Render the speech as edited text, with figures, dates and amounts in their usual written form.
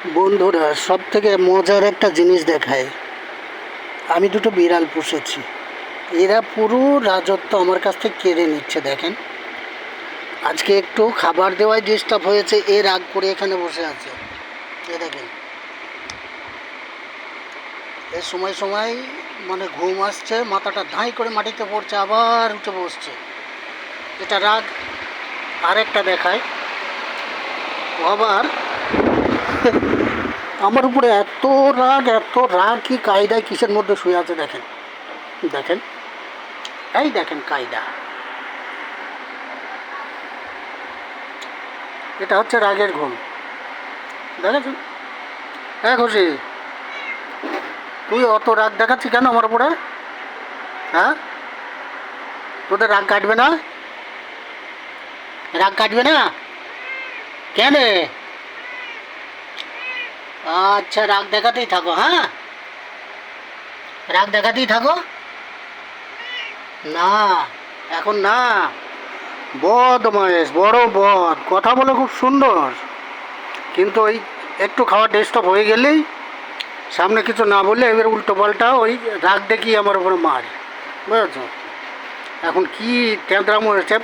বন্ধুরা, সব থেকে মজার একটা জিনিস দেখায়। আমি দুটো বিড়াল পুষেছি, এরা পুরো রাজত্ব আমার কাছ থেকে কেড়ে নিচ্ছে। দেখেন, আজকে একটু খাবার দেওয়ায় ডিস্টার্ব হয়েছে, এ রাগ করে এখানে বসে আছে। এ দেখেন, এর সময় সময় মানে ঘুম আসছে, মাথাটা ধাঁই করে মাটিতে পড়ছে, আবার উঠে বসছে। এটা রাগ। আরেকটা দেখায়, ও আবার আমার উপরে এত রাগ কি কায়দায় কিসের মধ্যে শুয়ে আছে। দেখেন দেখেন, এই দেখেন কায়দা। এটা হচ্ছে রাগের ঘুম। দেখেছেন? হ্যাঁ খুশি, তুই অত রাগ দেখাচ্ছিস কেন আমার উপরে? হ্যাঁ, তোদের রাগ কাটবে না? রাগ কাটবে না কেন? আচ্ছা, রাগ দেখাতেই থাকো। হ্যাঁ, রাগ দেখাতেই থাকো। না, এখন না। বদমায়েশ, বড় বদ, কথা বলে খুব সুন্দর, কিন্তু ওই একটু খাওয়া ডিস্টার্ব হয়ে গেলেই সামনে কিছু না বললে এবার উল্টো পাল্টা ওই রাগ দেখিয়ে আমার উপরে মার। বুঝেছ? এখন কি ট্যাঁতরামো হয়েছে।